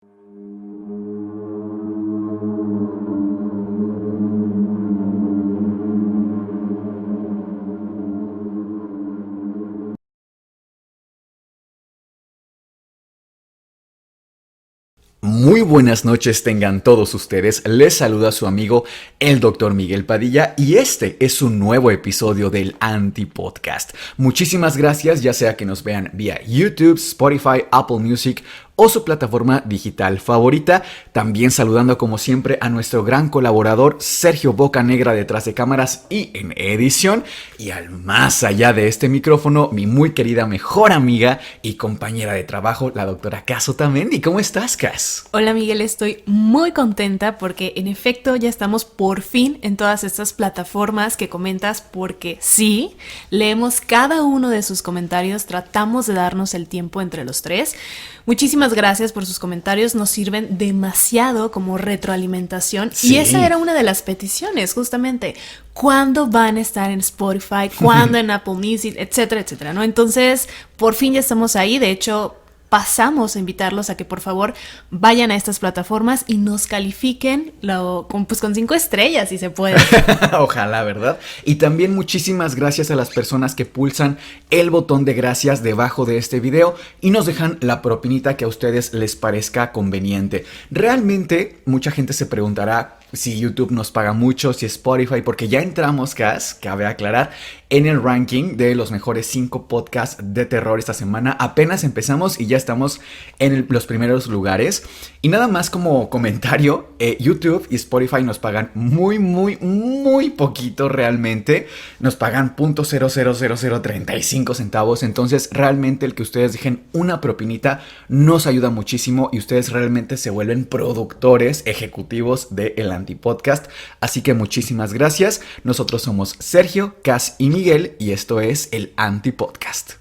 Muy buenas noches tengan todos ustedes, les saluda su amigo el Dr. Miguel Padilla y este es un nuevo episodio del Anti-Podcast. Muchísimas gracias, ya sea que nos vean vía YouTube, Spotify, Apple Music o su plataforma digital favorita. También saludando como siempre a nuestro gran colaborador Sergio Bocanegra detrás de cámaras y en edición. Y al más allá de este micrófono, mi muy querida mejor amiga y compañera de trabajo, la doctora Cas Otamendi. ¿Cómo estás, Cas? Hola Miguel, estoy muy contenta porque en efecto ya estamos por fin en todas estas plataformas que comentas, porque sí, leemos cada uno de sus comentarios, tratamos de darnos el tiempo entre los tres. Muchísimas gracias por sus comentarios, nos sirven demasiado como retroalimentación. Sí. Y esa era una de las peticiones, justamente. ¿Cuándo van a estar en Spotify? ¿Cuándo en Apple Music? Etcétera, etcétera, ¿no? Entonces, por fin ya estamos ahí. De hecho, pasamos a invitarlos a que por favor vayan a estas plataformas y nos califiquen con 5 estrellas si se puede. Ojalá, ¿verdad? Y también muchísimas gracias a las personas que pulsan el botón de gracias debajo de este video y nos dejan la propinita que a ustedes les parezca conveniente. Realmente mucha gente se preguntará si YouTube nos paga mucho, si Spotify, porque ya entramos, Cas, cabe aclarar, en el ranking de los mejores 5 podcasts de terror esta semana. Apenas empezamos y ya estamos en los primeros lugares. Y nada más como comentario, YouTube y Spotify nos pagan muy poquito realmente. Nos pagan .00035 centavos. Entonces realmente el que ustedes dejen una propinita nos ayuda muchísimo y ustedes realmente se vuelven productores ejecutivos de El Anti-Podcast. Así que muchísimas gracias. Nosotros somos Sergio, Cas y Miguel y esto es El Anti-Podcast.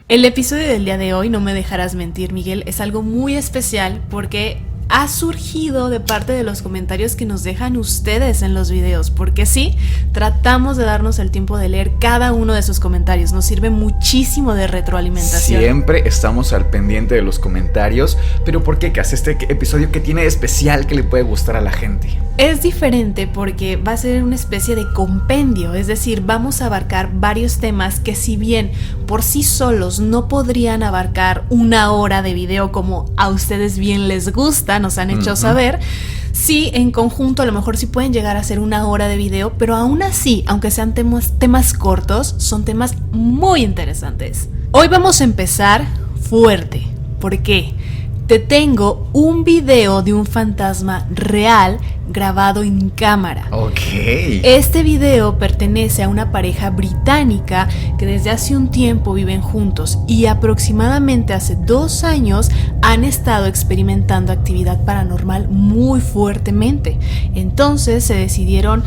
El episodio del día de hoy, no me dejarás mentir, Miguel, es algo muy especial porque ha surgido de parte de los comentarios que nos dejan ustedes en los videos, porque sí, tratamos de darnos el tiempo de leer cada uno de sus comentarios, nos sirve muchísimo de retroalimentación. Siempre estamos al pendiente de los comentarios, pero ¿por qué, Cas? Este episodio, ¿qué tiene de especial que le puede gustar a la gente? Es diferente porque va a ser una especie de compendio, es decir, vamos a abarcar varios temas que si bien por sí solos no podrían abarcar una hora de video como a ustedes bien les gusta, nos han hecho saber, sí, en conjunto a lo mejor sí pueden llegar a ser una hora de video, pero aún así, aunque sean temas cortos, son temas muy interesantes. Hoy vamos a empezar fuerte. ¿Por qué? Te tengo un video de un fantasma real grabado en cámara. Ok. Este video pertenece a una pareja británica que desde hace un tiempo viven juntos y aproximadamente hace 2 años han estado experimentando actividad paranormal muy fuertemente. Entonces se decidieron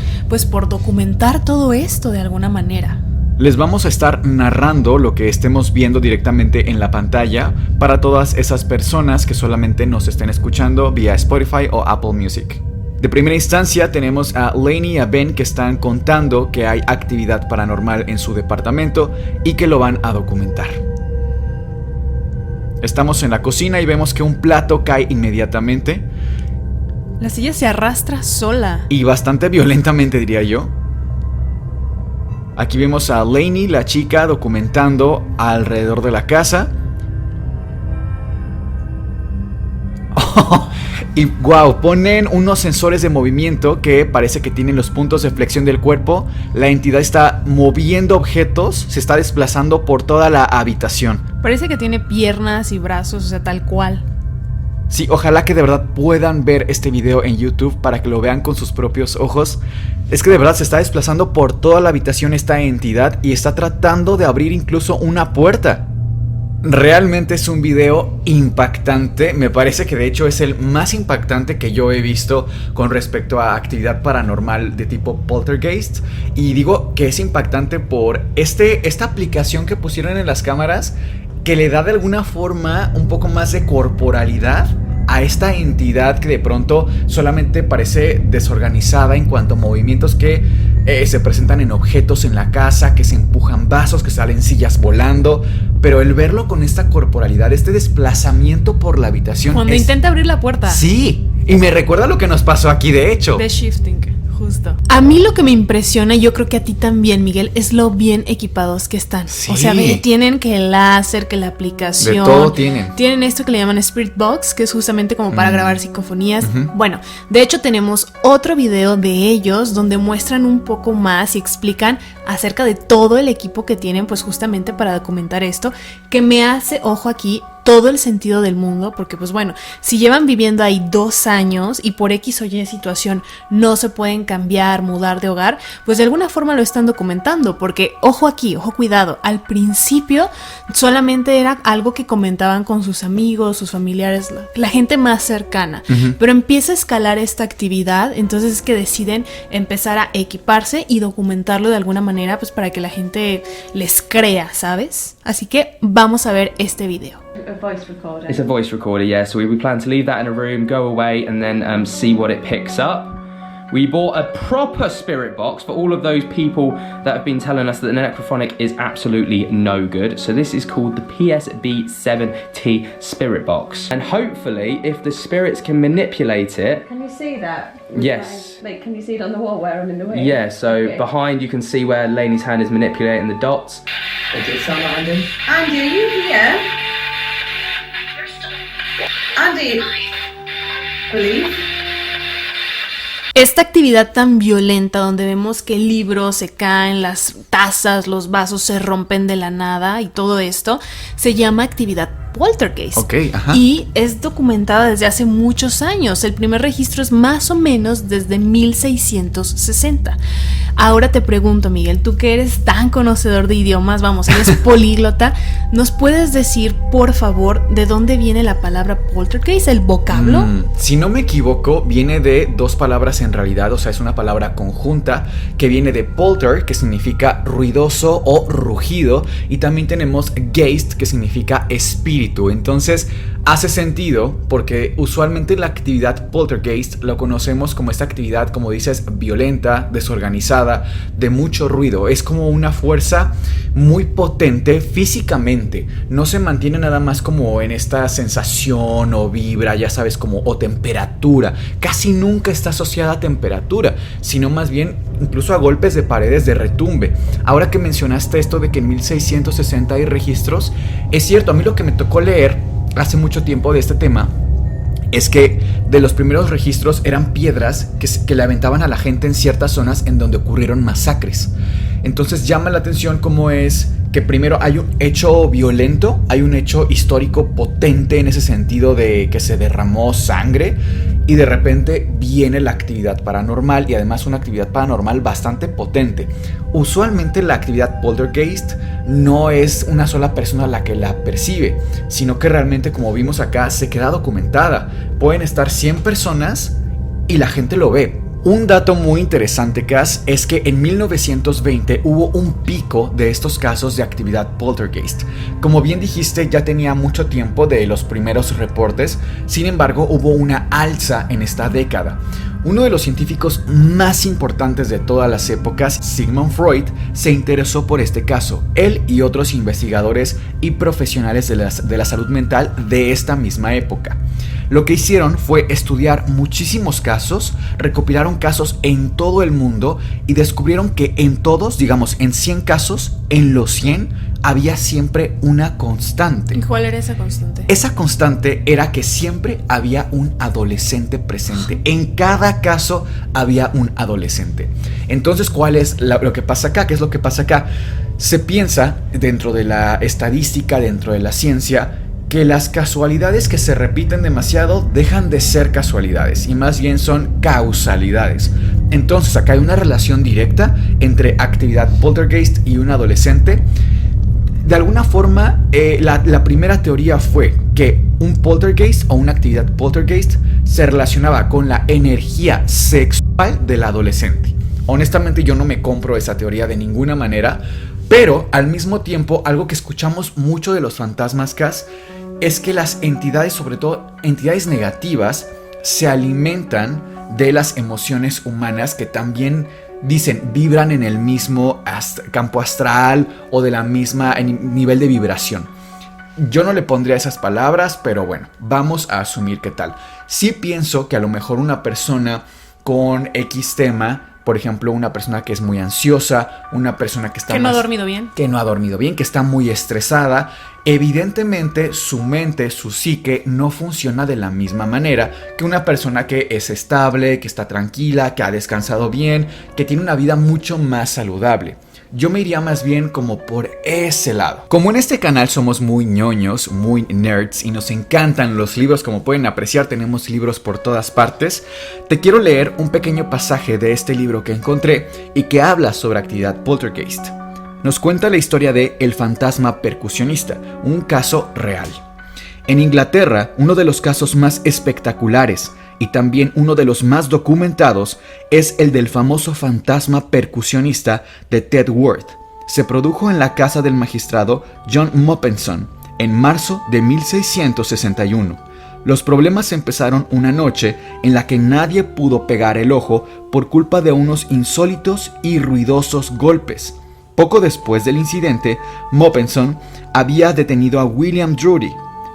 por documentar todo esto de alguna manera. Les vamos a estar narrando lo que estemos viendo directamente en la pantalla para todas esas personas que solamente nos estén escuchando vía Spotify o Apple Music. De primera instancia tenemos a Lainey y a Ben que están contando que hay actividad paranormal en su departamento y que lo van a documentar. Estamos en la cocina y vemos que un plato cae inmediatamente. La silla se arrastra sola. Y bastante violentamente, diría yo. Aquí vemos a Lainey, la chica, documentando alrededor de la casa. Y wow, ponen unos sensores de movimiento que parece que tienen los puntos de flexión del cuerpo. La entidad está moviendo objetos, se está desplazando por toda la habitación. Parece que tiene piernas y brazos, o sea, tal cual. Sí, ojalá que de verdad puedan ver este video en YouTube para que lo vean con sus propios ojos. Es que de verdad se está desplazando por toda la habitación esta entidad y está tratando de abrir incluso una puerta. Realmente es un video impactante, me parece que de hecho es el más impactante que yo he visto con respecto a actividad paranormal de tipo poltergeist. Y digo que es impactante por esta aplicación que pusieron en las cámaras que le da de alguna forma un poco más de corporalidad a esta entidad que de pronto solamente parece desorganizada en cuanto a movimientos que se presentan en objetos en la casa, que se empujan vasos, que salen sillas volando, pero el verlo con esta corporalidad, este desplazamiento por la habitación... Cuando intenta abrir la puerta. Sí, y me recuerda lo que nos pasó aquí, de hecho. The shifting, justo. A mí lo que me impresiona, y yo creo que a ti también, Miguel, es lo bien equipados que están. Sí. O sea, tienen que el láser, que la aplicación. De todo tienen. Tienen esto que le llaman Spirit Box, que es justamente como para grabar psicofonías. Bueno, de hecho tenemos otro video de ellos donde muestran un poco más y explican acerca de todo el equipo que tienen, pues justamente para documentar esto, que me hace, ojo aquí, todo el sentido del mundo, porque pues bueno, si llevan viviendo ahí 2 años y por X o Y situación no se pueden cambiar, mudar de hogar, pues de alguna forma lo están documentando, porque ojo aquí, ojo cuidado, al principio solamente era algo que comentaban con sus amigos, sus familiares, la gente más cercana, pero empieza a escalar esta actividad, entonces es que deciden empezar a equiparse y documentarlo de alguna manera, pues para que la gente les crea, ¿sabes? Así que vamos a ver este video. A voice recorder. It's a voice recorder, yeah. So we plan to leave that in a room, go away, and then see what it picks up. We bought a proper spirit box for all of those people that have been telling us that the Necrophonic is absolutely no good. So this is called the PSB7T spirit box. And hopefully, if the spirits can manipulate it... Can you see that? Yes. Like, can you see it on the wall where I'm in the way? Yeah, so Okay. behind you can see where Lainey's hand is manipulating the dots. Does it sound like Andy? Andy, are you here? Andy, believe. Esta actividad tan violenta donde vemos que libros se caen, las tazas, los vasos se rompen de la nada y todo esto, se llama actividad poltergeist. Ok, ajá. Y es documentada desde hace muchos años. El primer registro es más o menos desde 1660. Ahora te pregunto, Miguel, tú que eres tan conocedor de idiomas, vamos, eres políglota, ¿nos puedes decir, por favor, de dónde viene la palabra poltergeist, el vocablo? Si no me equivoco, viene de 2 palabras en realidad, o sea, es una palabra conjunta que viene de polter, que significa ruidoso o rugido, y también tenemos geist, que significa espíritu. Entonces, hace sentido porque usualmente la actividad poltergeist lo conocemos como esta actividad, como dices, violenta, desorganizada, de mucho ruido. Es como una fuerza muy potente físicamente. No se mantiene nada más como en esta sensación o vibra, ya sabes, como o temperatura. Casi nunca está asociada a temperatura, sino más bien incluso a golpes de paredes de retumbe. Ahora que mencionaste esto de que en 1660 hay registros, es cierto, a mí lo que me tocó leer hace mucho tiempo de este tema es que de los primeros registros eran piedras que le aventaban a la gente en ciertas zonas en donde ocurrieron masacres. Entonces llama la atención cómo es que primero hay un hecho violento, hay un hecho histórico potente en ese sentido de que se derramó sangre y de repente viene la actividad paranormal y además una actividad paranormal bastante potente. Usualmente la actividad poltergeist no es una sola persona la que la percibe, sino que realmente, como vimos acá, se queda documentada. Pueden estar 100 personas y la gente lo ve. Un dato muy interesante, Cass, es que en 1920 hubo un pico de estos casos de actividad poltergeist. Como bien dijiste, ya tenía mucho tiempo de los primeros reportes, sin embargo hubo una alza en esta década. Uno de los científicos más importantes de todas las épocas, Sigmund Freud, se interesó por este caso. Él y otros investigadores y profesionales de la salud mental de esta misma época. Lo que hicieron fue estudiar muchísimos casos, recopilaron casos en todo el mundo y descubrieron que en todos, digamos en 100 casos, en los 100 había siempre una constante. ¿Y cuál era esa constante? Esa constante era que siempre había un adolescente presente. En cada caso había un adolescente. Entonces, ¿cuál es lo que pasa acá? ¿Qué es lo que pasa acá? Se piensa, dentro de la estadística, dentro de la ciencia, que las casualidades que se repiten demasiado dejan de ser casualidades y más bien son causalidades. Entonces acá hay una relación directa entre actividad poltergeist y un adolescente. De alguna forma, la primera teoría fue que un poltergeist o una actividad poltergeist se relacionaba con la energía sexual del adolescente. Honestamente, yo no me compro esa teoría de ninguna manera, pero al mismo tiempo, algo que escuchamos mucho de los fantasmas, Cass, es que las entidades, sobre todo entidades negativas, se alimentan de las emociones humanas que también dicen, vibran en el mismo campo astral o de la misma nivel de vibración. Yo no le pondría esas palabras, pero bueno, vamos a asumir que tal. Sí pienso que a lo mejor una persona con X tema, por ejemplo, una persona que es muy ansiosa, una persona que no ha dormido bien, que está muy estresada, evidentemente su mente, su psique no funciona de la misma manera que una persona que es estable, que está tranquila, que ha descansado bien, que tiene una vida mucho más saludable. Yo me iría más bien como por ese lado. Como en este canal somos muy ñoños, muy nerds y nos encantan los libros, como pueden apreciar tenemos libros por todas partes, te quiero leer un pequeño pasaje de este libro que encontré y que habla sobre actividad poltergeist. Nos cuenta la historia de El fantasma percusionista, un caso real. En Inglaterra, uno de los casos más espectaculares y también uno de los más documentados es el del famoso fantasma percusionista de Ted Worth. Se produjo en la casa del magistrado John Moppenson en marzo de 1661. Los problemas empezaron una noche en la que nadie pudo pegar el ojo por culpa de unos insólitos y ruidosos golpes. Poco después del incidente, Moppenson había detenido a William Drury,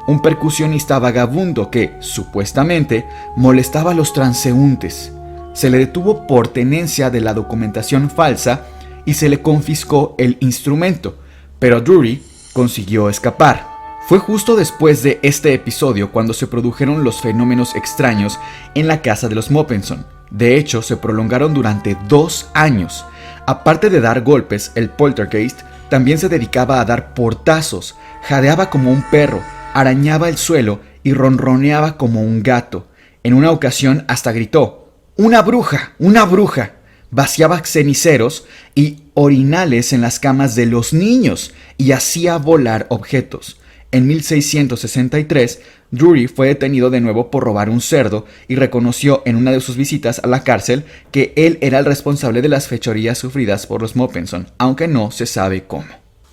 un percusionista vagabundo que, supuestamente, molestaba a los transeúntes. Se le detuvo por tenencia de la documentación falsa y se le confiscó el instrumento, pero Drury consiguió escapar. Fue justo después de este episodio cuando se produjeron los fenómenos extraños en la casa de los Moppenson. De hecho, se prolongaron durante 2 años. Aparte de dar golpes, el poltergeist también se dedicaba a dar portazos, jadeaba como un perro, arañaba el suelo y ronroneaba como un gato. En una ocasión hasta gritó: ¡Una bruja! ¡Una bruja! Vaciaba ceniceros y orinales en las camas de los niños y hacía volar objetos. En 1663, Drury fue detenido de nuevo por robar un cerdo y reconoció en una de sus visitas a la cárcel que él era el responsable de las fechorías sufridas por los Moppenson, aunque no se sabe cómo.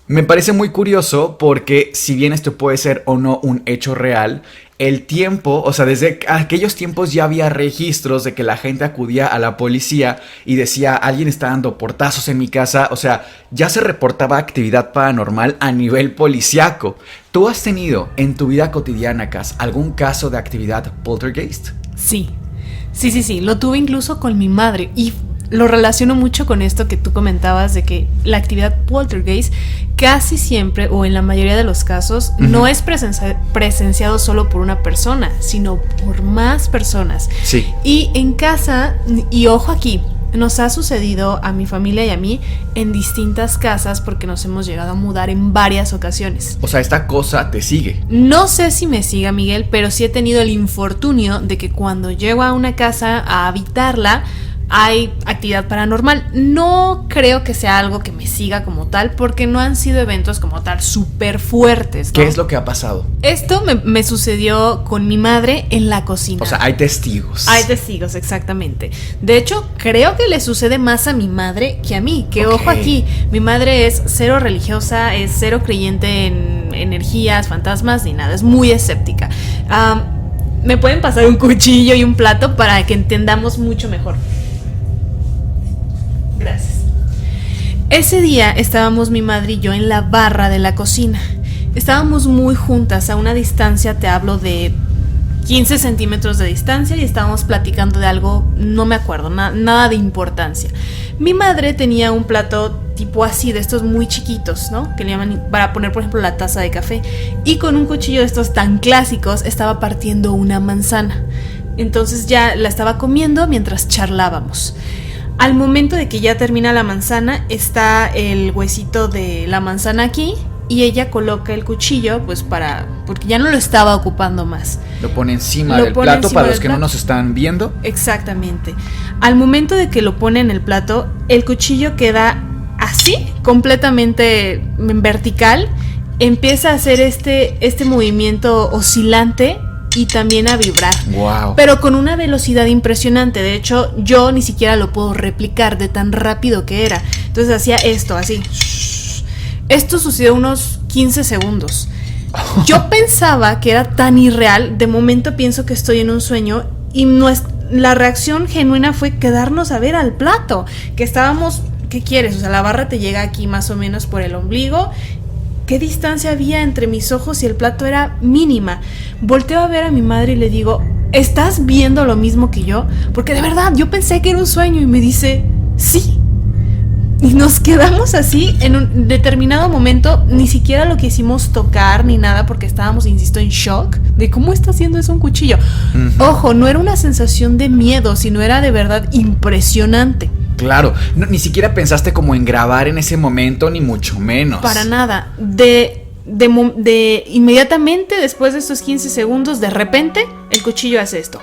Me parece muy curioso porque si bien esto puede ser o no un hecho real, el tiempo, o sea, desde aquellos tiempos ya había registros de que la gente acudía a la policía y decía, alguien está dando portazos en mi casa, o sea, ya se reportaba actividad paranormal a nivel policiaco. ¿Tú has tenido en tu vida cotidiana, Cass, algún caso de actividad poltergeist? Sí, lo tuve incluso con mi madre y lo relaciono mucho con esto que tú comentabas de que la actividad poltergeist casi siempre o en la mayoría de los casos no es presenciado solo por una persona, sino por más personas. Sí. Y en casa, y ojo aquí, nos ha sucedido a mi familia y a mí en distintas casas porque nos hemos llegado a mudar en varias ocasiones. O sea, esta cosa te sigue. No sé si me siga, Miguel, pero sí he tenido el infortunio de que cuando llego a una casa a habitarla, hay actividad paranormal. No creo que sea algo que me siga como tal, porque no han sido eventos como tal súper fuertes, ¿no? ¿Qué es lo que ha pasado? Esto me sucedió con mi madre en la cocina. O sea, hay testigos. Hay testigos, exactamente. De hecho, creo que le sucede más a mi madre que a mí. Que ojo aquí, mi madre es cero religiosa, es cero creyente en energías, fantasmas, ni nada. Es muy escéptica. ¿Me pueden pasar un cuchillo y un plato para que entendamos mucho mejor? Gracias. Ese día estábamos mi madre y yo en la barra de la cocina. Estábamos muy juntas, a una distancia, te hablo de 15 centímetros de distancia, y estábamos platicando de algo, no me acuerdo, nada de importancia. Mi madre tenía un plato tipo así, de estos muy chiquitos, ¿no? Que le llaman para poner, por ejemplo, la taza de café. Y con un cuchillo de estos tan clásicos estaba partiendo una manzana. Entonces ya la estaba comiendo mientras charlábamos. Al momento de que ya termina la manzana, está el huesito de la manzana aquí, y ella coloca el cuchillo, pues porque ya no lo estaba ocupando más. Lo pone encima del plato para los que no nos están viendo. Exactamente. Al momento de que lo pone en el plato, el cuchillo queda así, completamente en vertical. Empieza a hacer este movimiento oscilante y también a vibrar. Wow. Pero con una velocidad impresionante. De hecho, yo ni siquiera lo puedo replicar de tan rápido que era. Entonces hacía esto, así. Esto sucedió unos 15 segundos. Yo pensaba que era tan irreal. De momento pienso que estoy en un sueño y no la reacción genuina fue quedarnos a ver al plato, que estábamos, ¿qué quieres? O sea, la barra te llega aquí más o menos por el ombligo. ¿Qué distancia había entre mis ojos y el plato? Era mínima. Volteo a ver a mi madre y le digo, ¿estás viendo lo mismo que yo? Porque de verdad, yo pensé que era un sueño. Y me dice, sí. Y nos quedamos así en un determinado momento. Ni siquiera lo quisimos tocar ni nada porque estábamos, insisto, en shock de cómo está haciendo eso un cuchillo. Ojo, no era una sensación de miedo, sino era de verdad impresionante. Claro, ni siquiera pensaste como en grabar en ese momento, ni mucho menos. Para nada. De inmediatamente después de estos 15 segundos, de repente, el cuchillo hace esto.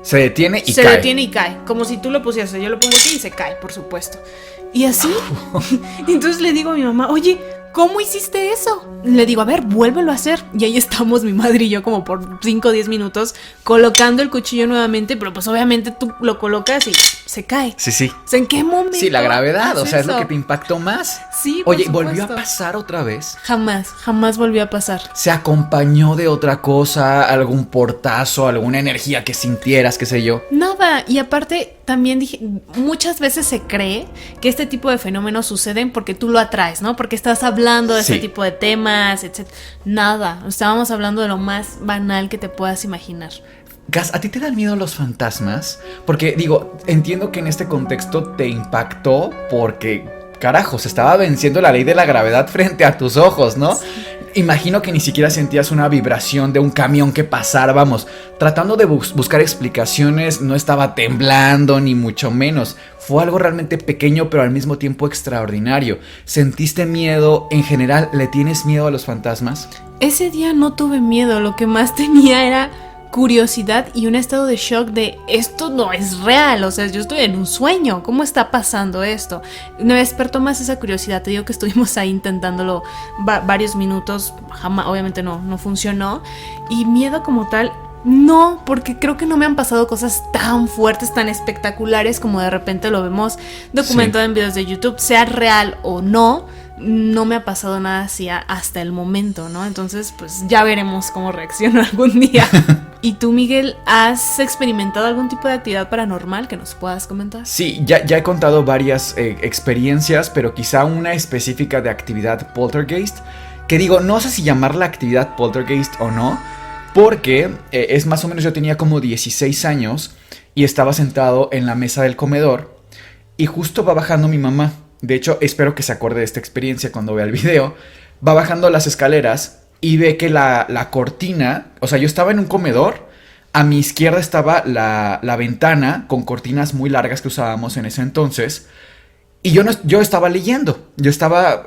Se detiene y se cae. Se detiene y cae. Como si tú lo pusieras. Yo lo pongo aquí y se cae, por supuesto. Y así. Entonces le digo a mi mamá, oye, ¿cómo hiciste eso? Le digo, a ver, vuélvelo a hacer. Y ahí estamos mi madre y yo como por 5 o 10 minutos colocando el cuchillo nuevamente. Pero pues obviamente tú lo colocas y se cae. Sí. O sea, ¿en qué momento? Sí, la gravedad, o sea, eso? es lo que te impactó más. Sí, por Oye, supuesto. ¿volvió a pasar otra vez? Jamás volvió a pasar. ¿Se acompañó de otra cosa, algún portazo, alguna energía que sintieras, qué sé yo? Nada, y aparte también dije, muchas veces se cree que este tipo de fenómenos suceden porque tú lo atraes, ¿no? Porque estás hablando de Sí. este tipo de temas, etc. Nada, estábamos hablando de lo más banal que te puedas imaginar. Gas, ¿a ti te dan miedo los fantasmas? Porque, digo, entiendo que en este contexto te impactó porque, carajo, se estaba venciendo la ley de la gravedad frente a tus ojos, ¿no? Sí. Imagino que ni siquiera sentías una vibración de un camión que pasara, vamos, tratando de buscar explicaciones, no estaba temblando ni mucho menos. Fue algo realmente pequeño pero al mismo tiempo extraordinario. ¿Sentiste miedo? En general, ¿le tienes miedo a los fantasmas? Ese día no tuve miedo, lo que más tenía era curiosidad y un estado de shock de esto no es real, o sea, yo estoy en un sueño, ¿cómo está pasando esto? Me despertó más esa curiosidad, te digo que estuvimos ahí intentándolo varios minutos, jamás, obviamente no funcionó, y miedo como tal, no, porque creo que no me han pasado cosas tan fuertes, tan espectaculares como de repente lo vemos documentado en videos de YouTube, sea real o no me ha pasado nada así hasta el momento, ¿no? Entonces, pues ya veremos cómo reacciono algún día. ¿Y tú, Miguel, has experimentado algún tipo de actividad paranormal que nos puedas comentar? Sí, ya he contado varias experiencias, pero quizá una específica de actividad poltergeist, que digo, no sé si llamarla actividad poltergeist o no, porque es más o menos, yo tenía como 16 años y estaba sentado en la mesa del comedor y justo va bajando mi mamá. De hecho, espero que se acuerde de esta experiencia cuando vea el video. Va bajando las escaleras y ve que la cortina, o sea, yo estaba en un comedor, a mi izquierda estaba la ventana con cortinas muy largas que usábamos en ese entonces, y yo estaba leyendo, yo estaba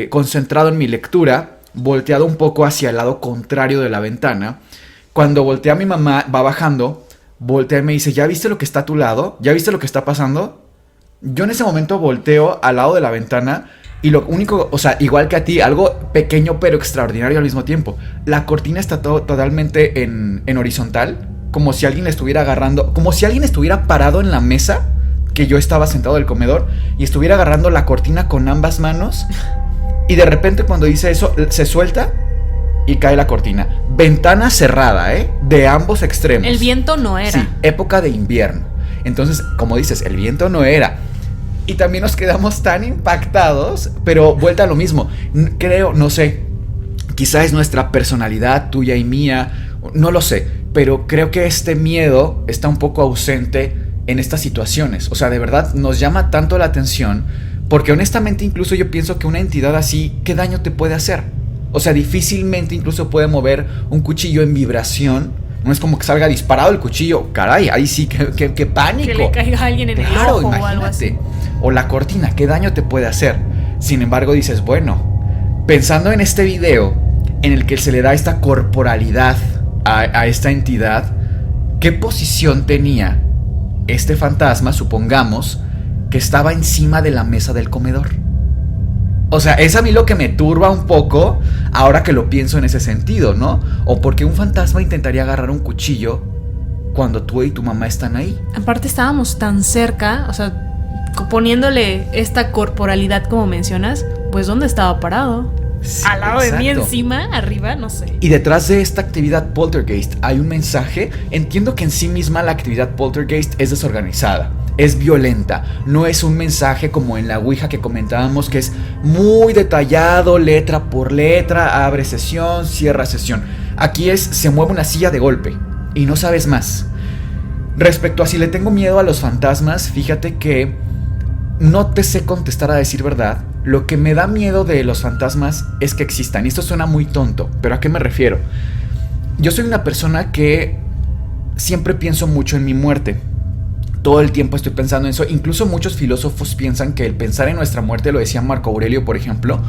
concentrado en mi lectura, volteado un poco hacia el lado contrario de la ventana. Cuando voltea mi mamá, va bajando, voltea y me dice, ¿ya viste lo que está a tu lado? ¿Ya viste lo que está pasando? Yo en ese momento volteo al lado de la ventana y lo único, o sea, igual que a ti, algo pequeño pero extraordinario al mismo tiempo. La cortina está totalmente en horizontal, como si alguien estuviera agarrando, como si alguien estuviera parado en la mesa que yo estaba sentado del comedor y estuviera agarrando la cortina con ambas manos. Y de repente cuando dice eso, se suelta y cae la cortina. Ventana cerrada, de ambos extremos. El viento no era. Sí, época de invierno. Entonces, como dices, el viento no era. Y también nos quedamos tan impactados, pero vuelta a lo mismo. Creo, no sé, quizá es nuestra personalidad, tuya y mía, no lo sé, pero creo que este miedo está un poco ausente en estas situaciones. O sea, de verdad nos llama tanto la atención, porque honestamente incluso yo pienso que una entidad así, ¿qué daño te puede hacer? O sea, difícilmente incluso puede mover un cuchillo en vibración. No es como que salga disparado el cuchillo. Caray, ahí sí, qué pánico. Que le caiga a alguien en el ojo imagínate. o algo así. O la cortina, ¿qué daño te puede hacer? Sin embargo, dices, bueno, pensando en este video en el que se le da esta corporalidad a esta entidad, ¿qué posición tenía este fantasma, supongamos, que estaba encima de la mesa del comedor? O sea, es a mí lo que me turba un poco ahora que lo pienso en ese sentido, ¿no? O porque un fantasma intentaría agarrar un cuchillo cuando tú y tu mamá están ahí. Aparte estábamos tan cerca, o sea, poniéndole esta corporalidad como mencionas, pues ¿dónde estaba parado? Sí, al lado de mí exacto. encima, arriba, no sé. Y detrás de esta actividad poltergeist hay un mensaje. Entiendo que en sí misma la actividad poltergeist es desorganizada, es violenta. No es un mensaje como en la Ouija que comentábamos, que es muy detallado, letra por letra, abre sesión, cierra sesión. Aquí se mueve una silla de golpe y no sabes más. Respecto a si le tengo miedo a los fantasmas, fíjate que no te sé contestar a decir verdad. Lo que me da miedo de los fantasmas es que existan. Y esto suena muy tonto, pero ¿a qué me refiero? Yo soy una persona que siempre pienso mucho en mi muerte. Todo el tiempo estoy pensando en eso. Incluso muchos filósofos piensan que el pensar en nuestra muerte, lo decía Marco Aurelio, por ejemplo,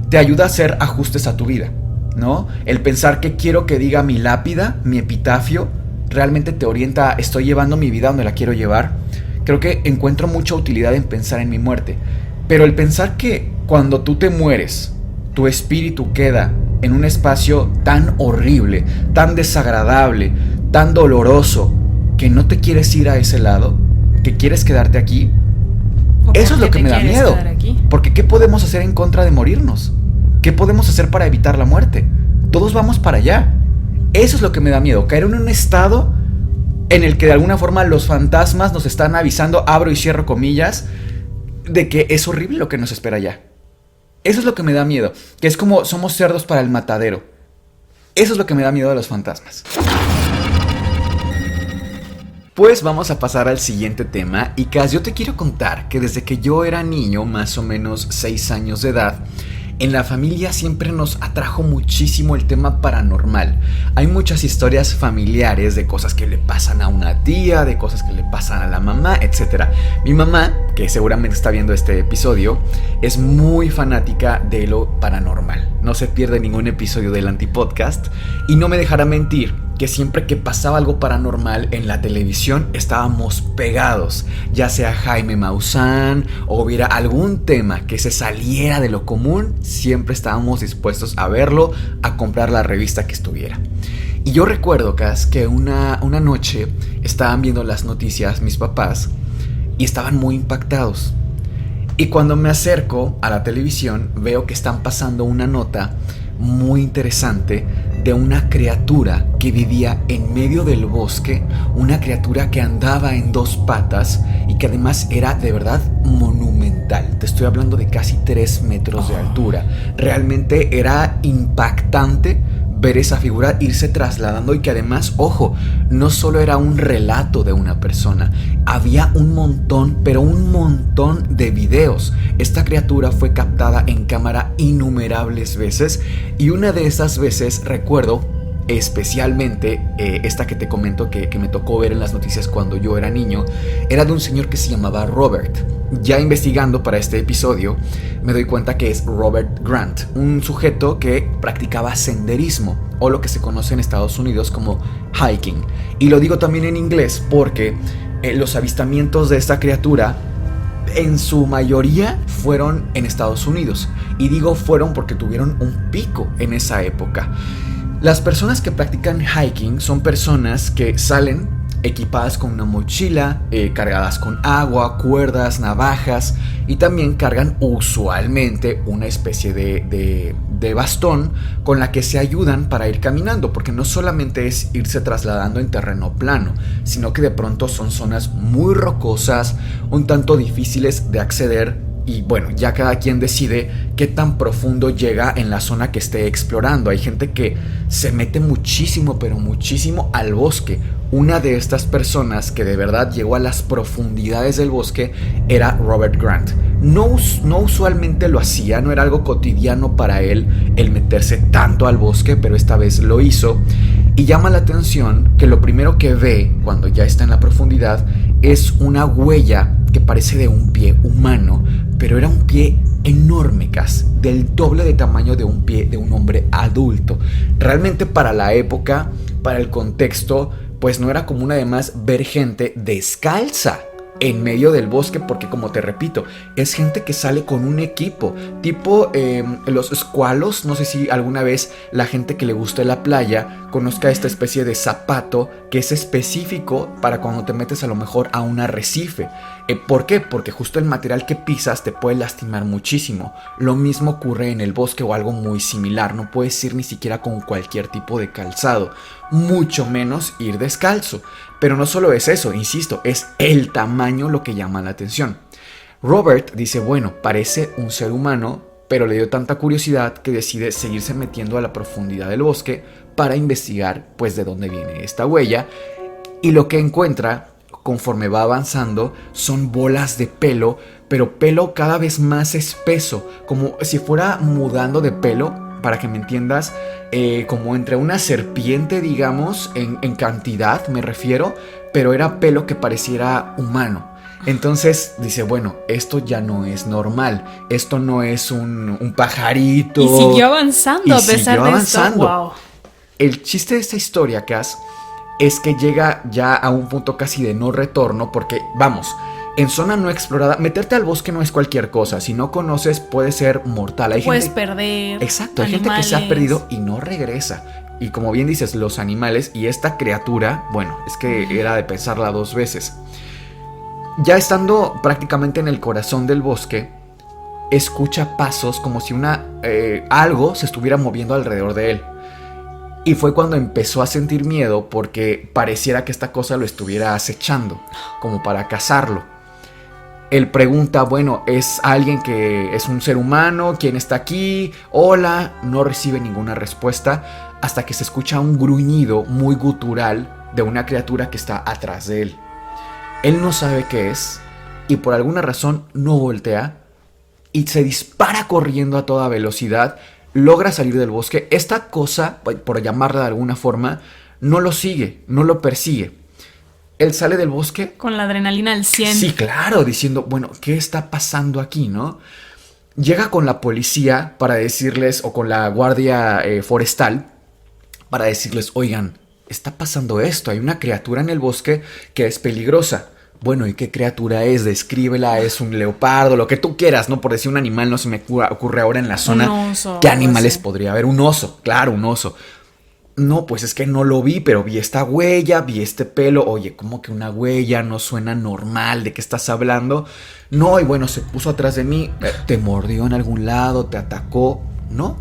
te ayuda a hacer ajustes a tu vida, ¿no? El pensar que quiero que diga mi lápida, mi epitafio, realmente te orienta a estoy llevando mi vida donde la quiero llevar. Creo que encuentro mucha utilidad en pensar en mi muerte. Pero el pensar que cuando tú te mueres, tu espíritu queda en un espacio tan horrible, tan desagradable, tan doloroso, que no te quieres ir a ese lado, que quieres quedarte aquí, eso es lo que me da miedo. Porque ¿qué podemos hacer en contra de morirnos? ¿Qué podemos hacer para evitar la muerte? Todos vamos para allá. Eso es lo que me da miedo, caer en un estado en el que de alguna forma los fantasmas nos están avisando, abro y cierro comillas, de que es horrible lo que nos espera allá. Eso es lo que me da miedo, que es como somos cerdos para el matadero. Eso es lo que me da miedo de los fantasmas. Pues vamos a pasar al siguiente tema. Y Cas, yo te quiero contar que desde que yo era niño, más o menos 6 años de edad, en la familia siempre nos atrajo muchísimo el tema paranormal. Hay muchas historias familiares de cosas que le pasan a una tía, de cosas que le pasan a la mamá, etc. Mi mamá, que seguramente está viendo este episodio, es muy fanática de lo paranormal. No se pierde ningún episodio del Antipodcast y no me dejará mentir que siempre que pasaba algo paranormal en la televisión estábamos pegados, ya sea Jaime Maussan o hubiera algún tema que se saliera de lo común, siempre estábamos dispuestos a verlo, a comprar la revista que estuviera. Y yo recuerdo, Cas, que una noche estaban viendo las noticias mis papás y estaban muy impactados. Y cuando me acerco a la televisión veo que están pasando una nota muy interesante de una criatura que vivía en medio del bosque, una criatura que andaba en 2 patas y que además era de verdad monumental. Te estoy hablando de casi 3 metros de altura. Realmente era impactante ver esa figura irse trasladando y que además, ojo, no solo era un relato de una persona, había un montón, pero un montón de videos. Esta criatura fue captada en cámara innumerables veces y una de esas veces recuerdo especialmente esta que te comento que me tocó ver en las noticias cuando yo era niño, era de un señor que se llamaba Robert. Ya investigando para este episodio me doy cuenta que es Robert Grant, un sujeto que practicaba senderismo o lo que se conoce en Estados Unidos como hiking. Y lo digo también en inglés porque los avistamientos de esta criatura en su mayoría fueron en Estados Unidos. Y digo fueron porque tuvieron un pico en esa época. Las personas que practican hiking son personas que salen equipadas con una mochila, cargadas con agua, cuerdas, navajas y también cargan usualmente una especie de bastón con la que se ayudan para ir caminando, porque no solamente es irse trasladando en terreno plano, sino que de pronto son zonas muy rocosas, un tanto difíciles de acceder. Y bueno, ya cada quien decide qué tan profundo llega en la zona que esté explorando. Hay gente que se mete muchísimo, pero muchísimo al bosque. Una de estas personas que de verdad llegó a las profundidades del bosque era Robert Grant. No usualmente lo hacía, no era algo cotidiano para él el meterse tanto al bosque, pero esta vez lo hizo. Y llama la atención que lo primero que ve cuando ya está en la profundidad es una huella que parece de un pie humano, pero era un pie enorme, Cas, del doble de tamaño de un pie de un hombre adulto. Realmente para la época, para el contexto, pues no era común además ver gente descalza en medio del bosque, porque como te repito, es gente que sale con un equipo tipo los squalos. No sé si alguna vez la gente que le guste la playa conozca esta especie de zapato que es específico para cuando te metes a lo mejor a un arrecife. ¿Por qué? Porque justo el material que pisas te puede lastimar muchísimo. Lo mismo ocurre en el bosque o algo muy similar. No puedes ir ni siquiera con cualquier tipo de calzado, mucho menos ir descalzo. Pero no solo es eso, insisto, es el tamaño lo que llama la atención. Robert dice, bueno, parece un ser humano, pero le dio tanta curiosidad que decide seguirse metiendo a la profundidad del bosque para investigar pues de dónde viene esta huella. Y lo que encuentra conforme va avanzando son bolas de pelo, pero pelo cada vez más espeso, como si fuera mudando de pelo, para que me entiendas, como entre una serpiente, digamos, en cantidad me refiero, pero era pelo que pareciera humano. Entonces dice, bueno, esto ya no es normal, esto no es un pajarito. Y siguió avanzando a pesar de esto. Wow. El chiste de esta historia, Cass, es que llega ya a un punto casi de no retorno, porque, vamos, en zona no explorada, meterte al bosque no es cualquier cosa. Si no conoces, puede ser mortal. Hay Puedes gente, perder. Exacto, hay gente que se ha perdido y no regresa. Y como bien dices, los animales y esta criatura, bueno, es que era de pensarla dos veces. Ya estando prácticamente en el corazón del bosque, escucha pasos como si algo se estuviera moviendo alrededor de él. Y fue cuando empezó a sentir miedo porque pareciera que esta cosa lo estuviera acechando, como para cazarlo. Él pregunta, bueno, ¿es alguien que es un ser humano? ¿Quién está aquí? Hola, no recibe ninguna respuesta hasta que se escucha un gruñido muy gutural de una criatura que está atrás de él. Él no sabe qué es y por alguna razón no voltea y se dispara corriendo a toda velocidad. Logra salir del bosque. Esta cosa, por llamarla de alguna forma, no lo sigue, no lo persigue. Él sale del bosque con la adrenalina al 100. Sí, claro, diciendo, bueno, ¿qué está pasando aquí, no? Llega con la policía para decirles, o con la guardia forestal, para decirles, oigan, está pasando esto, hay una criatura en el bosque que es peligrosa. Bueno, ¿y qué criatura es? Descríbela, es un leopardo, lo que tú quieras, ¿no? Por decir un animal, no se me ocurre ahora en la zona. Un oso. ¿Qué animales podría haber? Un oso, claro, un oso. No, pues es que no lo vi, pero vi esta huella, vi este pelo. Oye, ¿cómo que una huella? No suena normal, ¿de qué estás hablando? No, y bueno, se puso atrás de mí, ¿te mordió en algún lado? ¿Te atacó? No.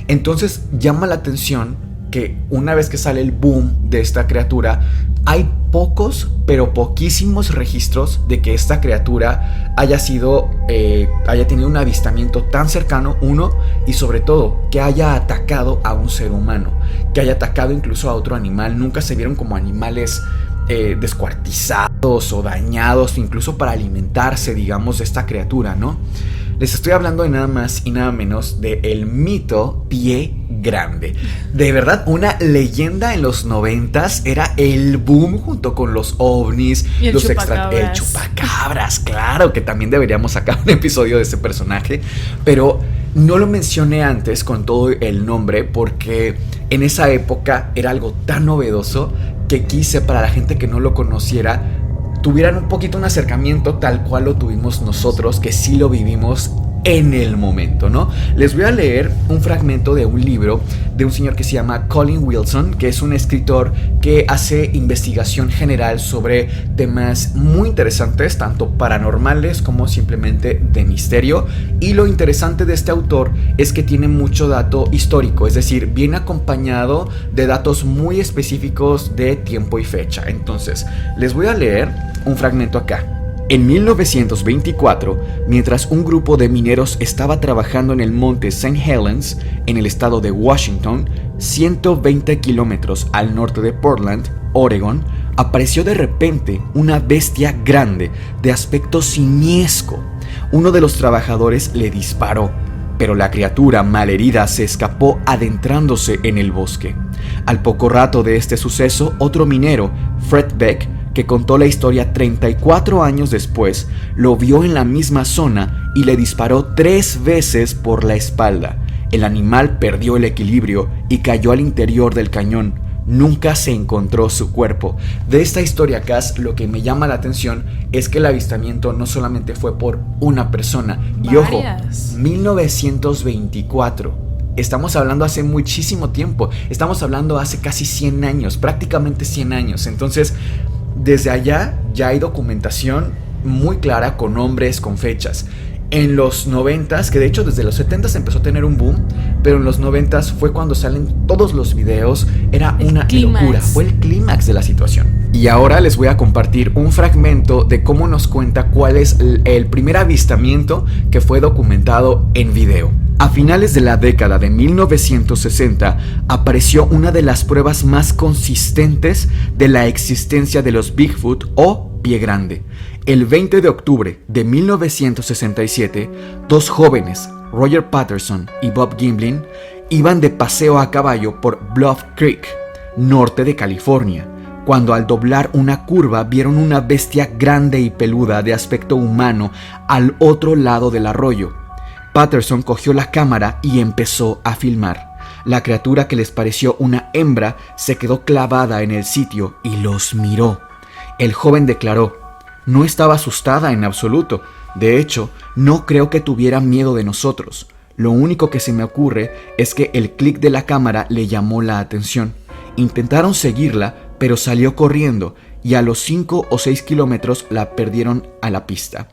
Entonces llama la atención que una vez que sale el boom de esta criatura, hay pocos, pero poquísimos registros de que esta criatura haya tenido un avistamiento tan cercano, uno, y sobre todo, que haya atacado a un ser humano, que haya atacado incluso a otro animal. Nunca se vieron como animales descuartizados o dañados, incluso para alimentarse, digamos, de esta criatura, ¿no? Les estoy hablando de nada más y nada menos de el mito Pie Grande. De verdad, una leyenda en los 90s, era el boom junto con los ovnis, y el los chupacabras. El chupacabras, claro, que también deberíamos sacar un episodio de ese personaje, pero no lo mencioné antes con todo el nombre porque en esa época era algo tan novedoso que quise, para la gente que no lo conociera, tuvieran un poquito un acercamiento tal cual lo tuvimos nosotros, que sí lo vivimos en el momento, ¿no? Les voy a leer un fragmento de un libro de un señor que se llama Colin Wilson, que es un escritor que hace investigación general sobre temas muy interesantes, tanto paranormales como simplemente de misterio. Y lo interesante de este autor es que tiene mucho dato histórico, es decir, viene acompañado de datos muy específicos de tiempo y fecha. Entonces, les voy a leer un fragmento acá. En 1924, mientras un grupo de mineros estaba trabajando en el monte St. Helens, en el estado de Washington, 120 kilómetros al norte de Portland, Oregon, apareció de repente una bestia grande de aspecto simiesco. Uno de los trabajadores le disparó, pero la criatura malherida se escapó adentrándose en el bosque. Al poco rato de este suceso, otro minero, Fred Beck, que contó la historia 34 años después, lo vio en la misma zona y le disparó 3 veces por la espalda. El animal perdió el equilibrio y cayó al interior del cañón. Nunca se encontró su cuerpo. De esta historia, Cass, lo que me llama la atención es que el avistamiento no solamente fue por una persona. Y ojo, 1924. Estamos hablando hace muchísimo tiempo. Estamos hablando hace casi 100 años, prácticamente 100 años. Entonces, desde allá ya hay documentación muy clara con nombres, con fechas. En los 90s, que de hecho desde los 70s empezó a tener un boom, pero en los 90s fue cuando salen todos los videos, era una locura, fue el clímax de la situación. Y ahora les voy a compartir un fragmento de cómo nos cuenta cuál es el primer avistamiento que fue documentado en video. A finales de la década de 1960 apareció una de las pruebas más consistentes de la existencia de los Bigfoot o Pie Grande. El 20 de octubre de 1967, dos jóvenes, Roger Patterson y Bob Gimblin, iban de paseo a caballo por Bluff Creek, norte de California, cuando al doblar una curva vieron una bestia grande y peluda de aspecto humano al otro lado del arroyo. Patterson cogió la cámara y empezó a filmar. La criatura, que les pareció una hembra, se quedó clavada en el sitio y los miró. El joven declaró: "No estaba asustada en absoluto. De hecho, no creo que tuviera miedo de nosotros. Lo único que se me ocurre es que el clic de la cámara le llamó la atención. Intentaron seguirla, pero salió corriendo y a los 5 o 6 kilómetros la perdieron a la pista".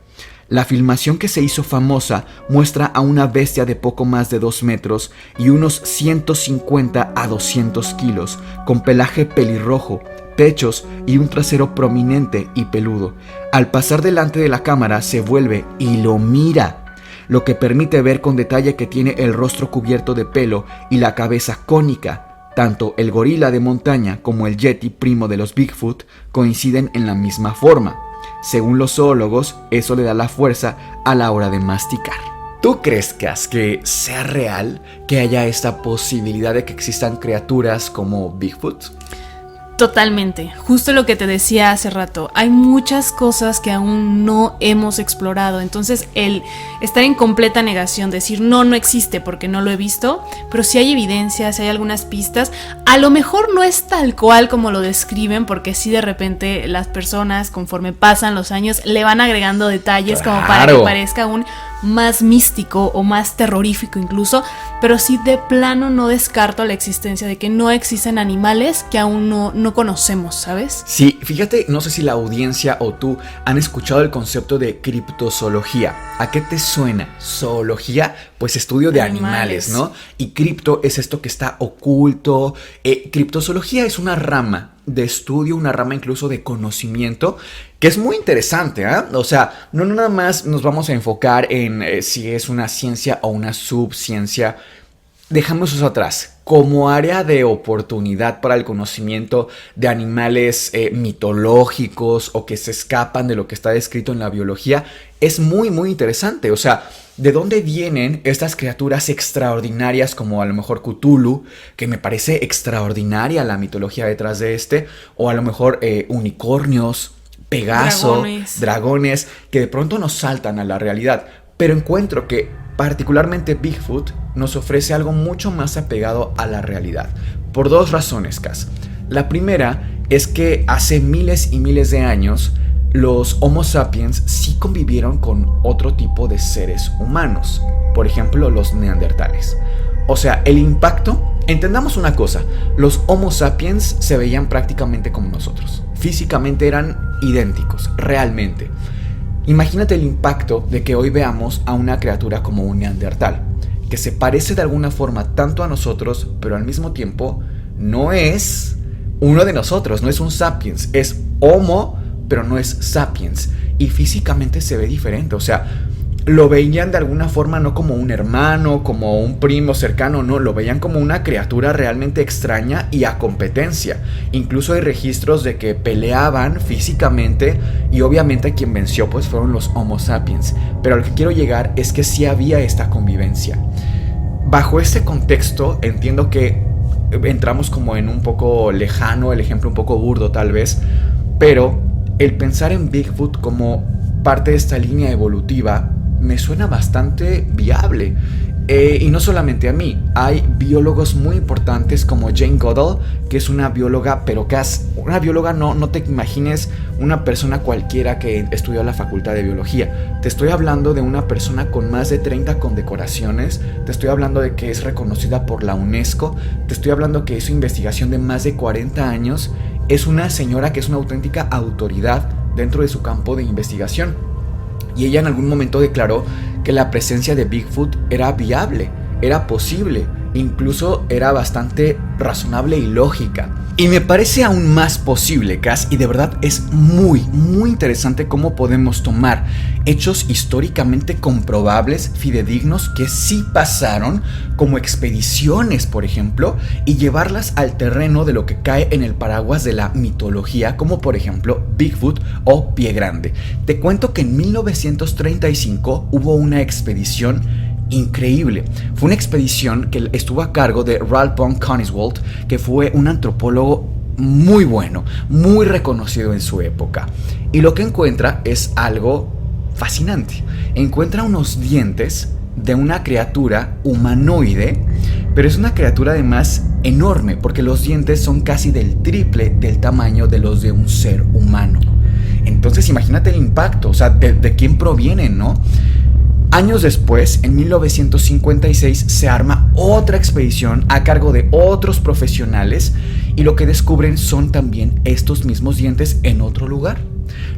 La filmación, que se hizo famosa, muestra a una bestia de poco más de 2 metros y unos 150 a 200 kilos, con pelaje pelirrojo, pechos y un trasero prominente y peludo. Al pasar delante de la cámara se vuelve y lo mira, lo que permite ver con detalle que tiene el rostro cubierto de pelo y la cabeza cónica. Tanto el gorila de montaña como el yeti, primo de los Bigfoot, coinciden en la misma forma. Según los zoólogos, eso le da la fuerza a la hora de masticar. ¿Tú crees, Cass, que sea real que haya esta posibilidad de que existan criaturas como Bigfoot? Totalmente, justo lo que te decía hace rato, hay muchas cosas que aún no hemos explorado, entonces el estar en completa negación, decir no existe porque no lo he visto, pero si hay evidencia, si hay algunas pistas, a lo mejor no es tal cual como lo describen, porque sí, de repente las personas, conforme pasan los años, le van agregando detalles como para que parezca aún más místico o más terrorífico incluso, pero sí, de plano no descarto la existencia de que no existen animales que aún no conocemos, ¿sabes? Sí, fíjate, no sé si la audiencia o tú han escuchado el concepto de criptozoología. ¿A qué te suena? Zoología, pues estudio de animales, ¿no? Y cripto es esto que está oculto. Criptozoología es una rama de estudio, una rama incluso de conocimiento, que es muy interesante, ¿eh? O sea, no nada más nos vamos a enfocar en si es una ciencia o una subciencia. Dejamos eso atrás. Como área de oportunidad para el conocimiento de animales mitológicos o que se escapan de lo que está descrito en la biología, es muy, muy interesante. O sea, ¿de dónde vienen estas criaturas extraordinarias como a lo mejor Cthulhu, que me parece extraordinaria la mitología detrás de o a lo mejor unicornios, Pegaso, dragones, que de pronto nos saltan a la realidad? Pero encuentro que particularmente Bigfoot nos ofrece algo mucho más apegado a la realidad, por 2 razones, Cass. La primera es que hace miles y miles de años los Homo sapiens sí convivieron con otro tipo de seres humanos, por ejemplo los neandertales. O sea, el impacto, entendamos una cosa, los Homo sapiens se veían prácticamente como nosotros, físicamente eran idénticos, realmente. Imagínate el impacto de que hoy veamos a una criatura como un neandertal, que se parece de alguna forma tanto a nosotros, pero al mismo tiempo no es uno de nosotros, no es un sapiens, es Homo, pero no es sapiens, y físicamente se ve diferente. O sea, lo veían de alguna forma no como un hermano, como un primo cercano, no, lo veían como una criatura realmente extraña y a competencia. Incluso hay registros de que peleaban físicamente y obviamente quien venció pues fueron los Homo sapiens. Pero a lo que quiero llegar es que sí había esta convivencia. Bajo este contexto entiendo que entramos como en un poco lejano, el ejemplo un poco burdo tal vez, pero el pensar en Bigfoot como parte de esta línea evolutiva me suena bastante viable. Y no solamente a mí, hay biólogos muy importantes como Jane Goodall, que es una bióloga, pero una bióloga no te imagines una persona cualquiera que estudió la facultad de biología. Te estoy hablando de una persona con más de 30 condecoraciones, te estoy hablando de que es reconocida por la UNESCO, te estoy hablando que hizo investigación de más de 40 años, es una señora que es una auténtica autoridad dentro de su campo de investigación. Y ella en algún momento declaró que la presencia de Bigfoot era viable, era posible, incluso era bastante razonable y lógica. Y me parece aún más posible, Cass, y de verdad es muy interesante cómo podemos tomar hechos históricamente comprobables, fidedignos, que sí pasaron, como expediciones, por ejemplo, y llevarlas al terreno de lo que cae en el paraguas de la mitología, como por ejemplo Bigfoot o Pie Grande. Te cuento que en 1935 hubo una expedición increíble. Fue una expedición que estuvo a cargo de Ralph von Koenigswald, que fue un antropólogo muy bueno, muy reconocido en su época. Y lo que encuentra es algo fascinante. Encuentra unos dientes de una criatura humanoide, pero es una criatura además enorme, porque los dientes son casi del triple del tamaño de los de un ser humano. Entonces imagínate el impacto, o sea, de quién provienen, ¿no? Años después, en 1956, se arma otra expedición a cargo de otros profesionales y lo que descubren son también estos mismos dientes en otro lugar.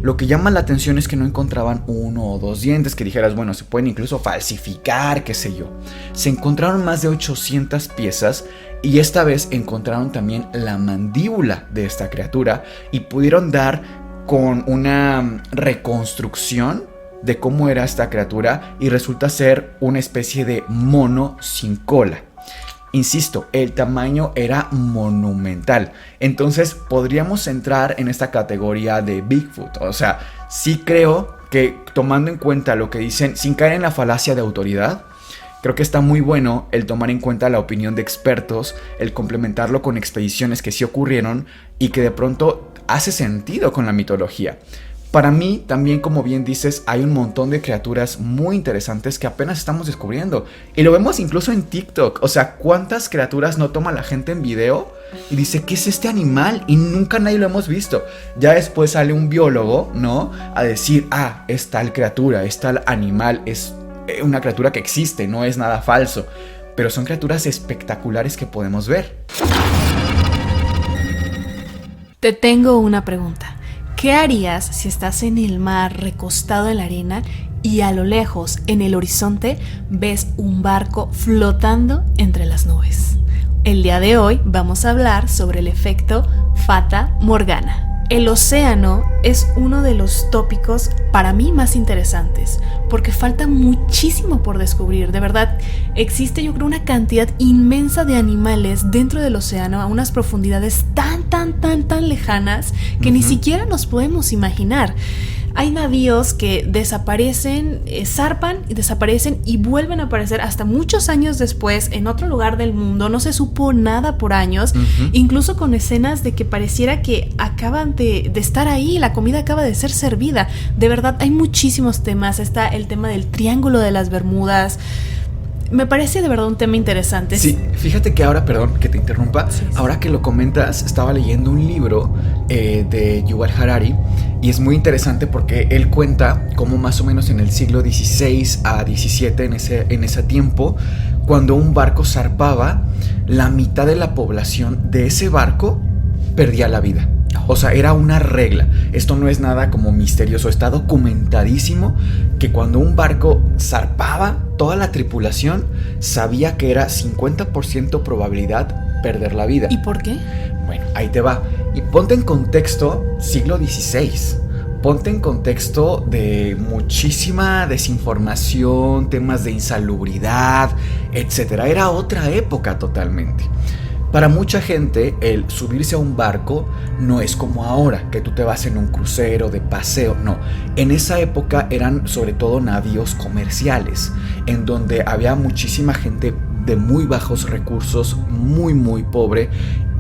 Lo que llama la atención es que no encontraban 1 o 2 dientes que dijeras, bueno, se pueden incluso falsificar, qué sé yo. Se encontraron más de 800 piezas y esta vez encontraron también la mandíbula de esta criatura y pudieron dar con una reconstrucción de cómo era esta criatura y resulta ser una especie de mono sin cola. Insisto, el tamaño era monumental. Entonces podríamos entrar en esta categoría de Bigfoot. O sea, sí creo que tomando en cuenta lo que dicen, sin caer en la falacia de autoridad, creo que está muy bueno el tomar en cuenta la opinión de expertos, el complementarlo con expediciones que sí ocurrieron y que de pronto hace sentido con la mitología. Para mí, también, como bien dices, hay un montón de criaturas muy interesantes que apenas estamos descubriendo. Y lo vemos incluso en TikTok. O sea, ¿cuántas criaturas no toma la gente en video? Y dice, ¿qué es este animal? Y nunca nadie lo hemos visto. Ya después sale un biólogo, ¿no? A decir, es tal criatura, es tal animal, es una criatura que existe, no es nada falso. Pero son criaturas espectaculares que podemos ver. Te tengo una pregunta. ¿Qué harías si estás en el mar, recostado en la arena, y a lo lejos, en el horizonte, ves un barco flotando entre las nubes? El día de hoy vamos a hablar sobre el efecto Fata Morgana. El océano es uno de los tópicos para mí más interesantes, porque falta muchísimo por descubrir. De verdad, existe yo creo una cantidad inmensa de animales dentro del océano a unas profundidades tan lejanas que ni siquiera nos podemos imaginar. Hay navíos que desaparecen, zarpan y desaparecen y vuelven a aparecer hasta muchos años después en otro lugar del mundo. No se supo nada por años, incluso con escenas de que pareciera que acaban de estar ahí, la comida acaba de ser servida. De verdad, hay muchísimos temas. Está el tema del Triángulo de las Bermudas. Me parece de verdad un tema interesante. Sí, fíjate que ahora, perdón que te interrumpa, sí. Ahora que lo comentas, estaba leyendo un libro de Yuval Harari y es muy interesante porque él cuenta cómo más o menos en el siglo XVI a XVII, en ese tiempo, cuando un barco zarpaba, la mitad de la población de ese barco perdía la vida. O sea, era una regla. Esto no es nada como misterioso. Está documentadísimo que cuando un barco zarpaba, toda la tripulación sabía que era 50% probabilidad perder la vida. ¿Y por qué? Bueno, ahí te va. Y ponte en contexto siglo XVI. Ponte en contexto de muchísima desinformación, temas de insalubridad, etc. Era otra época totalmente. Para mucha gente, el subirse a un barco no es como ahora, que tú te vas en un crucero de paseo, no. En esa época eran sobre todo navíos comerciales, en donde había muchísima gente de muy bajos recursos, muy pobre,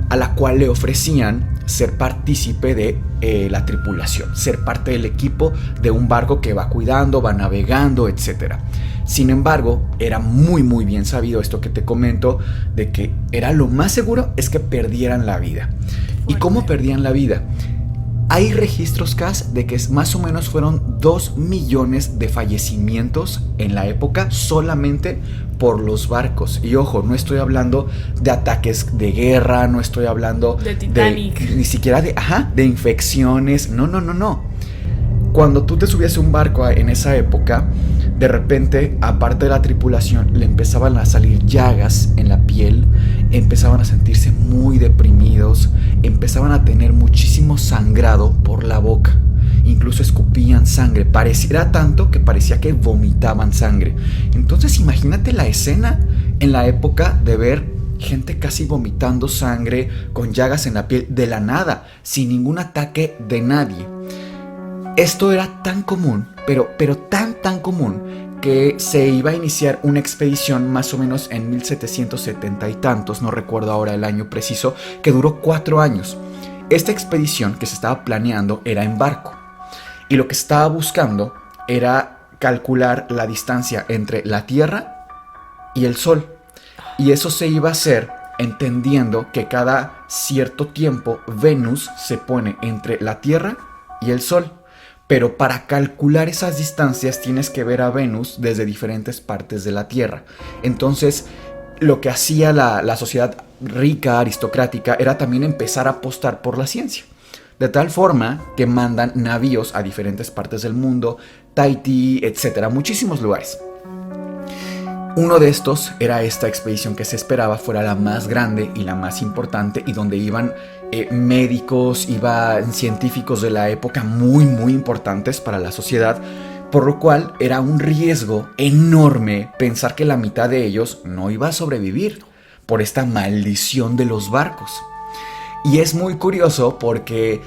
a la cual le ofrecían ser partícipe de la tripulación, ser parte del equipo de un barco que va cuidando, va navegando, etc. Sin embargo, era muy bien sabido esto que te comento, de que era lo más seguro es que perdieran la vida. ¿Y cómo perdían la vida? Hay registros, Cass, de que más o menos fueron 2 millones de fallecimientos en la época solamente por los barcos. Y ojo, no estoy hablando de ataques de guerra, no estoy hablando de Titanic, ni siquiera de infecciones, no. cuando tú te subías a un barco en esa época, de repente, aparte de la tripulación, le empezaban a salir llagas en la piel, empezaban a sentirse muy deprimidos, empezaban a tener muchísimo sangrado por la boca. Incluso escupían sangre, pareciera tanto que parecía que vomitaban sangre. Entonces imagínate la escena en la época de ver gente casi vomitando sangre, con llagas en la piel de la nada, sin ningún ataque de nadie. Esto era tan común, pero tan común, que se iba a iniciar una expedición más o menos en 1770 y tantos, no recuerdo ahora el año preciso, que duró 4 años. Esta expedición que se estaba planeando era en barco, y lo que se estaba buscando era calcular la distancia entre la Tierra y el Sol. Y eso se iba a hacer entendiendo que cada cierto tiempo Venus se pone entre la Tierra y el Sol. Pero para calcular esas distancias tienes que ver a Venus desde diferentes partes de la Tierra. Entonces, lo que hacía la sociedad rica, aristocrática, era también empezar a apostar por la ciencia. De tal forma que mandan navíos a diferentes partes del mundo, Tahití, etcétera, muchísimos lugares. Uno de estos era esta expedición que se esperaba fuera la más grande y la más importante, y donde iban médicos, iban científicos de la época muy importantes para la sociedad, por lo cual era un riesgo enorme pensar que la mitad de ellos no iba a sobrevivir por esta maldición de los barcos. Y es muy curioso porque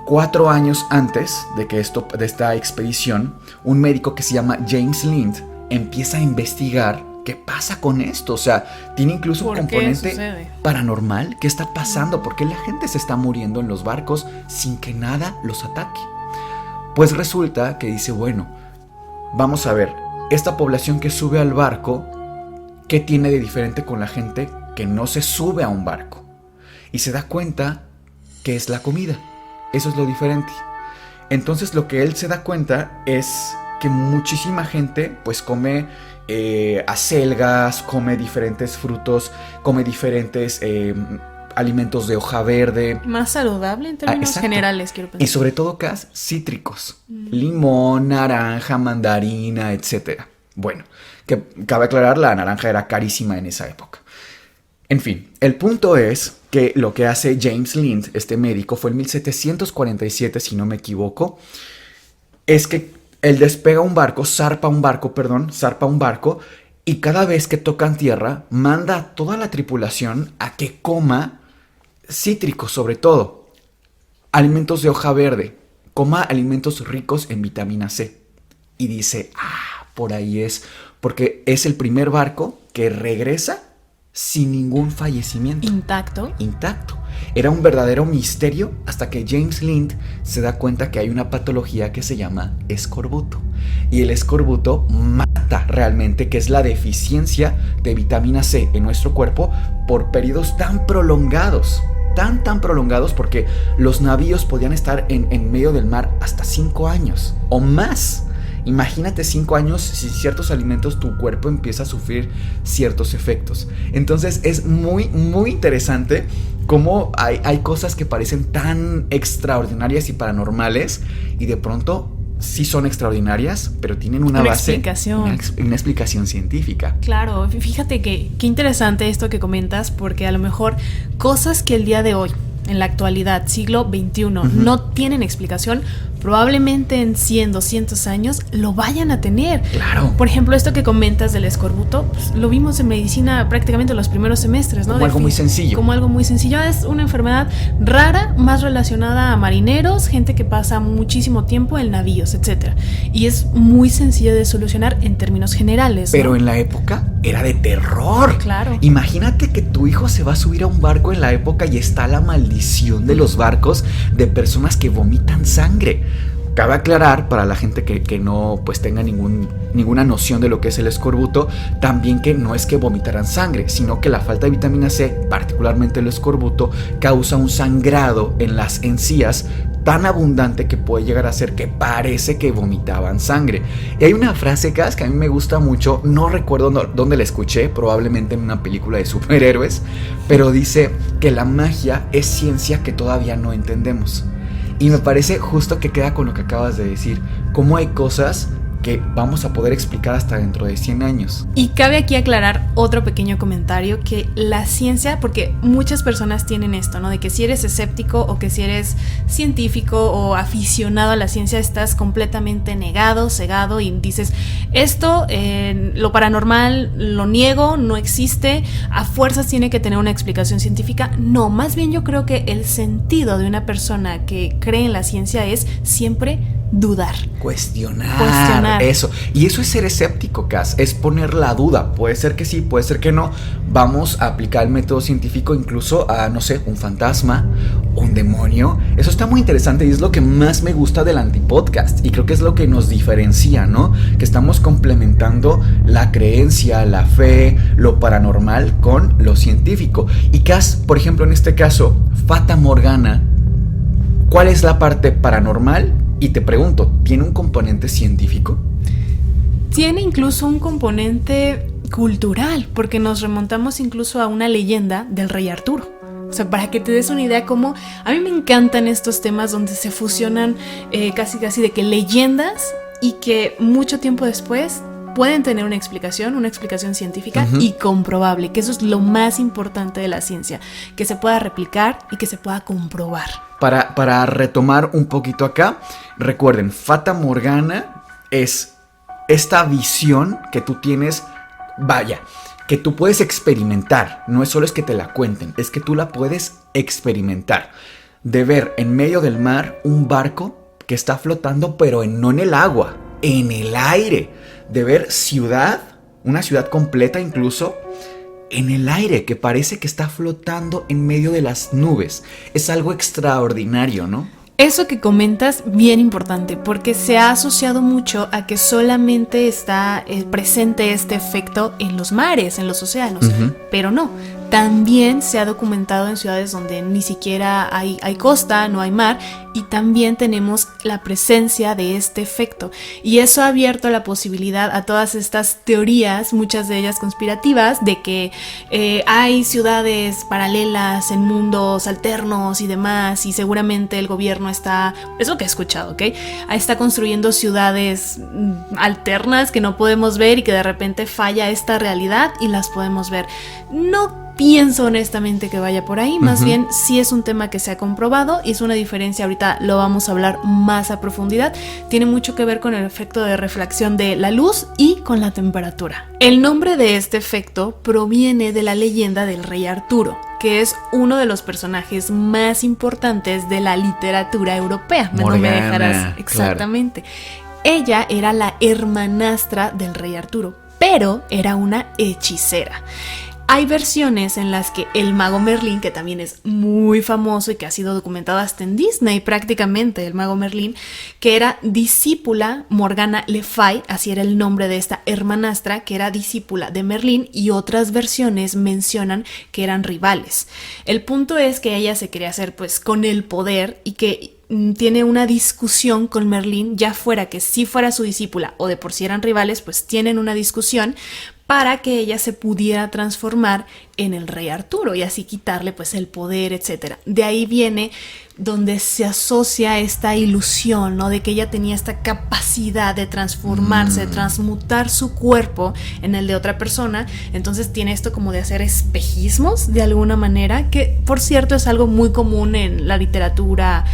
4 años antes de esta expedición, un médico que se llama James Lind empieza a investigar qué pasa con esto. O sea, tiene incluso un componente paranormal. ¿Qué está pasando? ¿Por qué la gente se está muriendo en los barcos sin que nada los ataque? Pues resulta que dice, bueno, vamos a ver, esta población que sube al barco, ¿qué tiene de diferente con la gente que no se sube a un barco? Y se da cuenta que es la comida. Eso es lo diferente. Entonces lo que él se da cuenta es que muchísima gente pues come acelgas, come diferentes frutos, come diferentes alimentos de hoja verde. Más saludable en términos generales, quiero pensar. Y sobre todo cítricos. Limón, naranja, mandarina, etc. Bueno, que cabe aclarar, la naranja era carísima en esa época. En fin, el punto es que lo que hace James Lind, este médico, fue en 1747, si no me equivoco, es que él despega un barco, zarpa un barco, y cada vez que tocan tierra, manda a toda la tripulación a que coma cítricos, sobre todo, alimentos de hoja verde, coma alimentos ricos en vitamina C. Y dice, por ahí es, porque es el primer barco que regresa sin ningún fallecimiento. Intacto. Era un verdadero misterio hasta que James Lind se da cuenta que hay una patología que se llama escorbuto. Y el escorbuto mata realmente, que es la deficiencia de vitamina C en nuestro cuerpo por periodos tan prolongados. Tan prolongados, porque los navíos podían estar en medio del mar hasta 5 años o más. Imagínate 5 años sin ciertos alimentos, tu cuerpo empieza a sufrir ciertos efectos. Entonces es muy interesante cómo hay cosas que parecen tan extraordinarias y paranormales, y de pronto sí son extraordinarias, pero tienen una base, una explicación científica. Claro, fíjate qué interesante esto que comentas, porque a lo mejor cosas que el día de hoy, en la actualidad, siglo XXI, no tienen explicación, probablemente en 100, 200 años lo vayan a tener. Claro. Por ejemplo, esto que comentas del escorbuto, pues, lo vimos en medicina prácticamente en los primeros semestres, ¿no? Como algo muy sencillo. Como algo muy sencillo. Es una enfermedad rara, más relacionada a marineros, gente que pasa muchísimo tiempo en navíos, etc. Y es muy sencilla de solucionar en términos generales, ¿no? Pero en la época era de terror. Claro. Imagínate que tu hijo se va a subir a un barco en la época y está la maldición de los barcos de personas que vomitan sangre. Cabe aclarar, para la gente que no pues tenga ninguna noción de lo que es el escorbuto, también que no es que vomitaran sangre, sino que la falta de vitamina C, particularmente el escorbuto, causa un sangrado en las encías tan abundante que puede llegar a ser que parece que vomitaban sangre. Y hay una frase, Cas, que a mí me gusta mucho, no recuerdo dónde la escuché, probablemente en una película de superhéroes, pero dice que la magia es ciencia que todavía no entendemos. Y me parece justo que queda con lo que acabas de decir, cómo hay cosas que vamos a poder explicar hasta dentro de 100 años. Y cabe aquí aclarar otro pequeño comentario, que la ciencia, porque muchas personas tienen esto, ¿no? De que si eres escéptico o que si eres científico o aficionado a la ciencia estás completamente negado, cegado y dices, esto, lo paranormal, lo niego, no existe, a fuerzas tiene que tener una explicación científica. No, más bien yo creo que el sentido de una persona que cree en la ciencia es siempre dudar. Cuestionar. Eso. Y eso es ser escéptico, Cass. Es poner la duda. Puede ser que sí, puede ser que no. Vamos a aplicar el método científico incluso a, no sé, un fantasma, un demonio. Eso está muy interesante y es lo que más me gusta del Antipodcast. Y creo que es lo que nos diferencia, ¿no? Que estamos complementando la creencia, la fe, lo paranormal con lo científico. Y Cass, por ejemplo, en este caso, Fata Morgana, ¿cuál es la parte paranormal? Y te pregunto, ¿tiene un componente científico? Tiene incluso un componente cultural, porque nos remontamos incluso a una leyenda del rey Arturo. O sea, para que te des una idea cómo... A mí me encantan estos temas donde se fusionan casi de que leyendas y que mucho tiempo después pueden tener una explicación científica y comprobable, que eso es lo más importante de la ciencia, que se pueda replicar y que se pueda comprobar. Para retomar un poquito acá, recuerden, Fata Morgana es esta visión que tú tienes, vaya, que tú puedes experimentar. No es solo es que te la cuenten, es que tú la puedes experimentar. De ver en medio del mar un barco que está flotando, pero no en el agua, en el aire. De ver una ciudad completa incluso, en el aire, que parece que está flotando en medio de las nubes. Es algo extraordinario, ¿no? Eso que comentas, bien importante, porque se ha asociado mucho a que solamente está presente este efecto en los mares, en los océanos, pero no. También se ha documentado en ciudades donde ni siquiera hay costa, no hay mar, y también tenemos la presencia de este efecto. Y eso ha abierto la posibilidad a todas estas teorías, muchas de ellas conspirativas, de que hay ciudades paralelas en mundos alternos y demás, y seguramente el gobierno está, es lo que he escuchado, ¿ok? Está construyendo ciudades alternas que no podemos ver y que de repente falla esta realidad y las podemos ver. No pienso honestamente que vaya por ahí, más bien sí es un tema que se ha comprobado y es una diferencia, ahorita lo vamos a hablar más a profundidad, tiene mucho que ver con el efecto de reflexión de la luz y con la temperatura. El nombre de este efecto proviene de la leyenda del rey Arturo, que es uno de los personajes más importantes de la literatura europea. No me dejarás exactamente. Claro. Ella era la hermanastra del rey Arturo, pero era una hechicera. Hay versiones en las que el mago Merlín, que también es muy famoso y que ha sido documentado hasta en Disney prácticamente, el mago Merlín, que era discípula, Morgana Le Fay, así era el nombre de esta hermanastra, que era discípula de Merlín, y otras versiones mencionan que eran rivales. El punto es que ella se quería hacer pues con el poder y que tiene una discusión con Merlín, ya fuera que sí fuera su discípula o de por sí eran rivales, pues tienen una discusión para que ella se pudiera transformar en el rey Arturo y así quitarle pues el poder, etc. De ahí viene donde se asocia esta ilusión, ¿no? De que ella tenía esta capacidad de transformarse, de transmutar su cuerpo en el de otra persona. Entonces tiene esto como de hacer espejismos de alguna manera, que por cierto es algo muy común en la literatura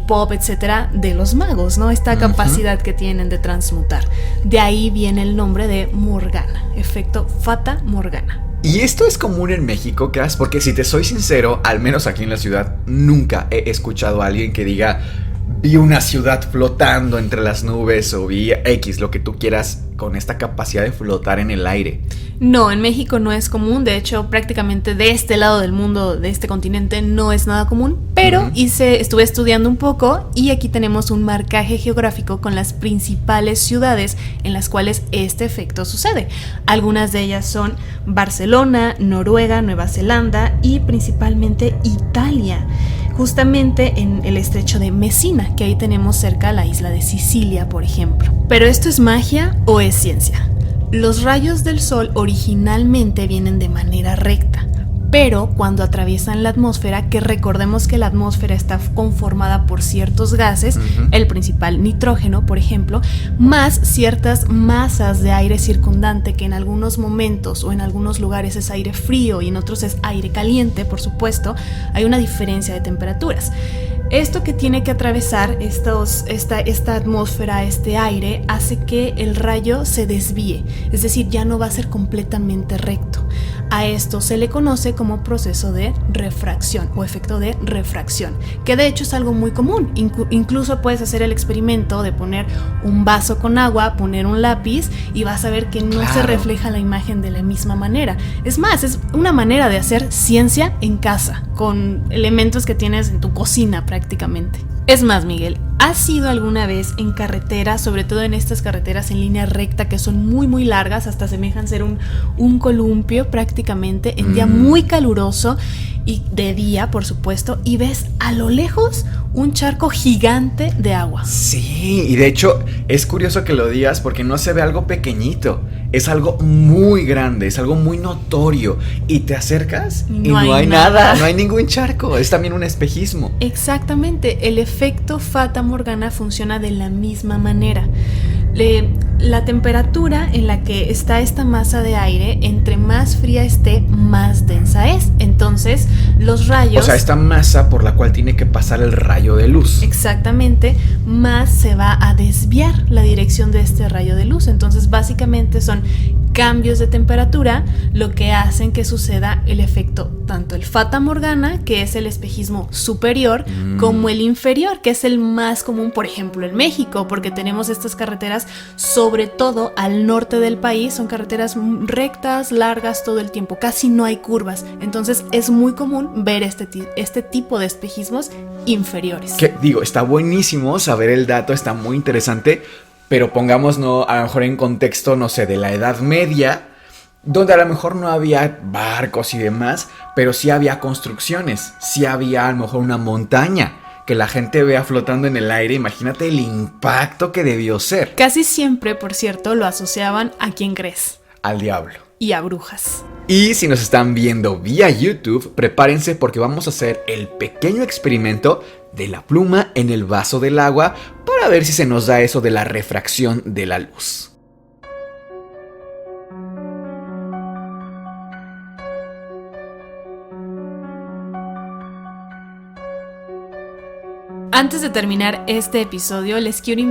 pop, etcétera, de los magos, ¿no? Esta capacidad que tienen de transmutar. De ahí viene el nombre de Morgana, efecto Fata Morgana. Y esto es común en México, Cass, porque si te soy sincero, al menos aquí en la ciudad, nunca he escuchado a alguien que diga vi una ciudad flotando entre las nubes o vi X, lo que tú quieras, con esta capacidad de flotar en el aire. No, en México no es común, de hecho prácticamente de este lado del mundo, de este continente, no es nada común, pero estuve estudiando un poco y aquí tenemos un marcaje geográfico con las principales ciudades en las cuales este efecto sucede. Algunas de ellas son Barcelona, Noruega, Nueva Zelanda y principalmente Italia, justamente en el estrecho de Messina, que ahí tenemos cerca la isla de Sicilia, por ejemplo. ¿Pero esto es magia o es ciencia? Los rayos del sol originalmente vienen de manera recta, pero cuando atraviesan la atmósfera, que recordemos que la atmósfera está conformada por ciertos gases, el principal nitrógeno, por ejemplo, más ciertas masas de aire circundante, que en algunos momentos o en algunos lugares es aire frío y en otros es aire caliente, por supuesto, hay una diferencia de temperaturas. Esto que tiene que atravesar esta atmósfera, este aire, hace que el rayo se desvíe, es decir, ya no va a ser completamente recto. A esto se le conoce como proceso de refracción o efecto de refracción, que de hecho es algo muy común. Incluso puedes hacer el experimento de poner un vaso con agua, poner un lápiz y vas a ver que no se refleja la imagen de la misma manera. Es más, es una manera de hacer ciencia en casa, con elementos que tienes en tu cocina prácticamente. Es más, Miguel, ¿has ido alguna vez en carretera, sobre todo en estas carreteras en línea recta que son muy muy largas, hasta asemejan ser un columpio prácticamente, en día muy caluroso y de día, por supuesto, y ves a lo lejos un charco gigante de agua? Sí, y de hecho es curioso que lo digas porque no se ve algo pequeñito, es algo muy grande, es algo muy notorio, y te acercas y no hay nada, no hay ningún charco, es también un espejismo. Exactamente, el efecto Fata Morgana funciona de la misma manera. La temperatura en la que está esta masa de aire, entre más fría esté, más densa es. Entonces, los rayos... O sea, esta masa por la cual tiene que pasar el rayo de luz. Exactamente, más se va a desviar la dirección de este rayo de luz. Entonces, básicamente son cambios de temperatura lo que hacen que suceda el efecto, tanto el Fata Morgana, que es el espejismo superior, como el inferior, que es el más común, por ejemplo, en México, porque tenemos estas carreteras, sobre todo al norte del país, son carreteras rectas, largas todo el tiempo, casi no hay curvas, entonces es muy común ver este tipo de espejismos inferiores. Que digo, está buenísimo saber el dato, está muy interesante, pero pongámonos a lo mejor en contexto, no sé, de la Edad Media, donde a lo mejor no había barcos y demás, pero sí había construcciones, sí había a lo mejor una montaña que la gente vea flotando en el aire. Imagínate el impacto que debió ser. Casi siempre, por cierto, lo asociaban a ¿quién crees? Al diablo. Y a brujas. Y si nos están viendo vía YouTube, prepárense porque vamos a hacer el pequeño experimento de la pluma en el vaso del agua para ver si se nos da eso de la refracción de la luz. Antes de terminar este episodio, les quiero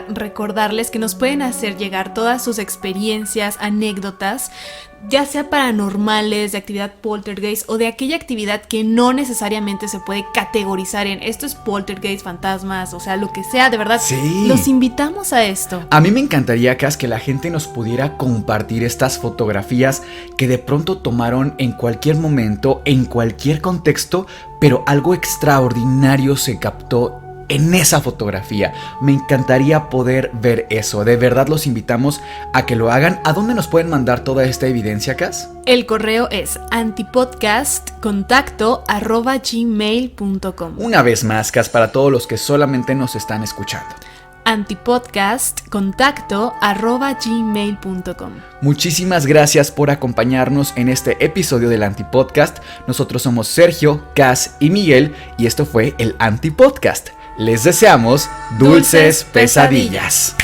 recordarles que nos pueden hacer llegar todas sus experiencias, anécdotas, ya sea paranormales, de actividad poltergeist o de aquella actividad que no necesariamente se puede categorizar en esto es poltergeist, fantasmas, o sea, lo que sea, de verdad. Sí. Los invitamos a esto. A mí me encantaría, Cas, que la gente nos pudiera compartir estas fotografías que de pronto tomaron en cualquier momento, en cualquier contexto, pero algo extraordinario se captó en esa fotografía. Me encantaría poder ver eso. De verdad los invitamos a que lo hagan. ¿A dónde nos pueden mandar toda esta evidencia, Cas? El correo es antipodcast@gmail.com. Una vez más, Cas, para todos los que solamente nos están escuchando. antipodcast@gmail.com. Muchísimas gracias por acompañarnos en este episodio del Antipodcast. Nosotros somos Sergio, Cas y Miguel y esto fue el Antipodcast. Les deseamos dulces pesadillas.